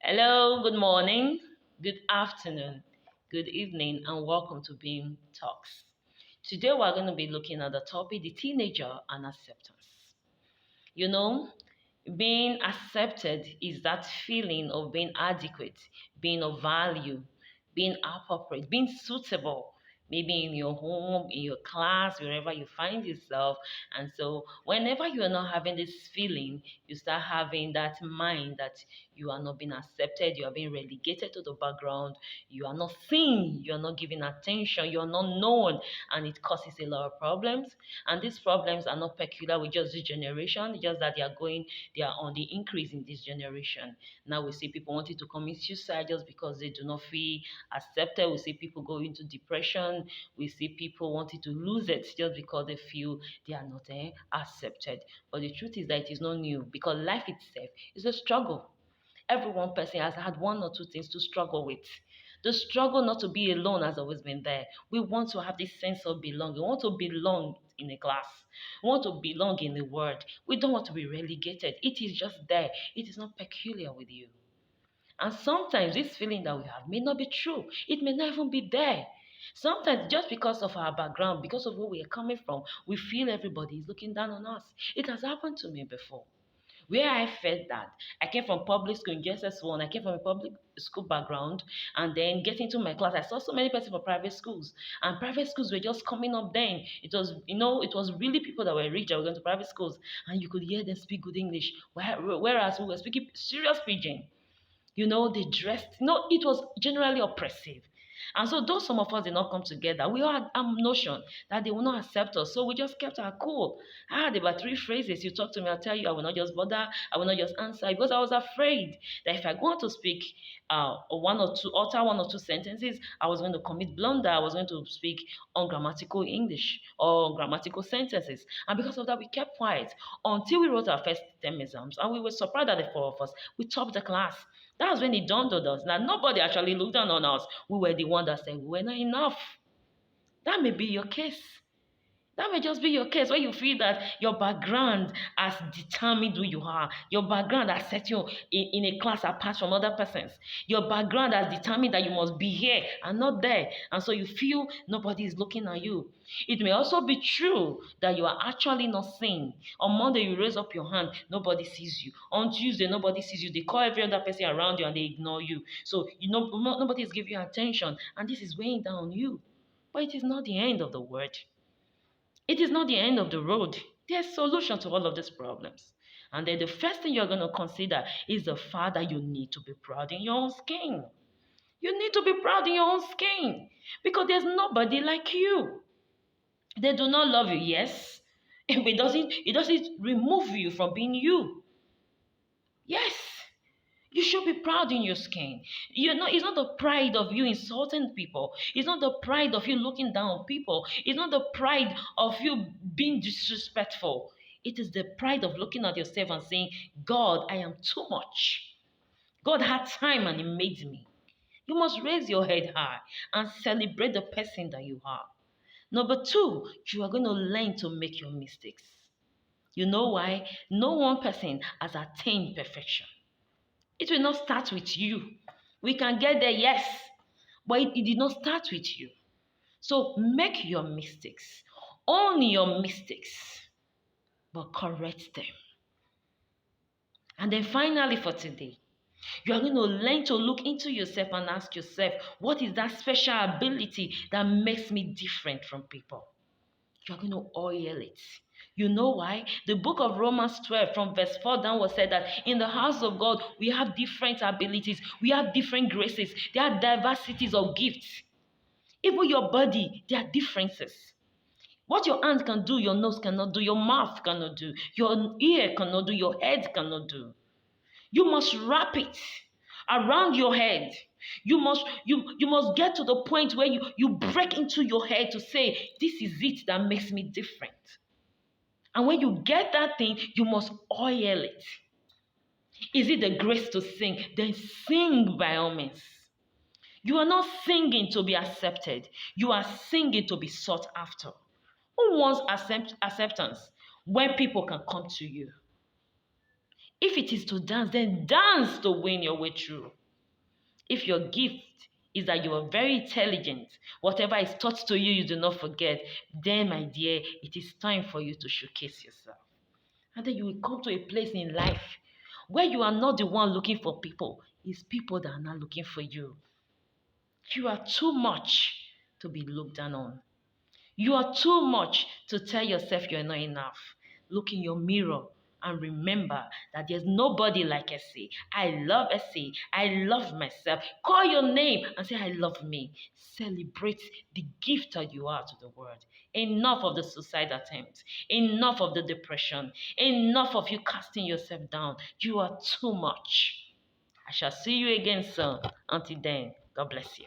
Hello, good morning, good afternoon, good evening, and welcome to Beam Talks. Today we're going to be looking at the topic the teenager and acceptance. You know, being accepted is that feeling of being adequate, being of value, being appropriate, being suitable, maybe in your home, in your class, wherever you find yourself. And so, whenever you are not having this feeling, you start having that mind that you are not being accepted, you are being relegated to the background, you are not seen, you are not given attention, you are not known, and it causes a lot of problems. And these problems are not peculiar with just this generation, just that they are on the increase in this generation. Now we see people wanting to commit suicide just because they do not feel accepted. We see people go into depression. We see people wanting to lose it just because they feel they are not accepted. But the truth is that it is not new because life itself is a struggle. Every one person has had one or two things to struggle with. The struggle not to be alone has always been there. We want to have this sense of belonging. We want to belong in a class. We want to belong in the world. We don't want to be relegated. It is just there. It is not peculiar with you. And sometimes this feeling that we have may not be true. It may not even be there. Sometimes just because of our background, because of where we are coming from, we feel everybody is looking down on us. It has happened to me before where I felt that. I came from public school in JSS1. I came from a public school background, and then getting to my class, I saw so many people from private schools, and private schools were just coming up then. It was really people that were rich that were going to private schools, and you could hear them speak good English, whereas we were speaking serious pidgin. They dressed. No, it was generally oppressive. And so, though some of us did not come together, we all had a notion that they will not accept us. So we just kept our cool. I had about three phrases. You talk to me, I'll tell you, I will not just bother, I will not just answer because I was afraid that if I go on to speak utter one or two sentences, I was going to commit blunder. I was going to speak ungrammatical English or grammatical sentences. And because of that, we kept quiet until we wrote our first term exams. And we were surprised that the four of us, we topped the class. That was when it dawned on us. Now, nobody actually looked down on us. We were the one that said we were not enough. That may be your case. That may just be your case where you feel that your background has determined who you are. Your background has set you in a class apart from other persons. Your background has determined that you must be here and not there. And so you feel nobody is looking at you. It may also be true that you are actually not seen. On Monday, you raise up your hand, nobody sees you. On Tuesday, nobody sees you. They call every other person around you and they ignore you. So nobody is giving you attention. And this is weighing down on you. But it is not the end of the world. It is not the end of the road. There's a solution to all of these problems. And then the first thing you're going to consider is the fact that you need to be proud in your own skin. You need to be proud in your own skin because there's nobody like you. They do not love you, yes. It doesn't remove you from being you. Yes. You should be proud in your skin. It's not the pride of you insulting people. It's not the pride of you looking down on people. It's not the pride of you being disrespectful. It is the pride of looking at yourself and saying, God, I am too much. God had time and He made me. You must raise your head high and celebrate the person that you are. Number two, you are going to learn to make your mistakes. You know why? No one person has attained perfection. It will not start with you. We can get there, yes, but it did not start with you. So make your mistakes. Own your mistakes, but correct them. And then finally for today, you are going to learn to look into yourself and ask yourself, what is that special ability that makes me different from people? You're going to oil it. You know why? The book of Romans 12 from verse 4 downwards said that in the house of God, we have different abilities. We have different graces. There are diversities of gifts. Even your body, there are differences. What your hand can do, your nose cannot do, your mouth cannot do, your ear cannot do, your head cannot do. You must wrap it around your head. You must get to the point where you break into your head to say, this is it that makes me different. And when you get that thing, you must oil it. Is it the grace to sing? Then sing by all means. You are not singing to be accepted. You are singing to be sought after. Who wants acceptance when people can come to you? If it is to dance, then dance to win your way through. If your gift is that you are very intelligent, whatever is taught to you, you do not forget, then, my dear, it is time for you to showcase yourself. And then you will come to a place in life where you are not the one looking for people, it's people that are not looking for you. You are too much to be looked down on. You are too much to tell yourself you're not enough. Look in your mirror and remember that there's nobody like Essie. I love Essie. I love myself. Call your name and say, I love me. Celebrate the gift that you are to the world. Enough of the suicide attempts. Enough of the depression. Enough of you casting yourself down. You are too much. I shall see you again soon. Until then, God bless you.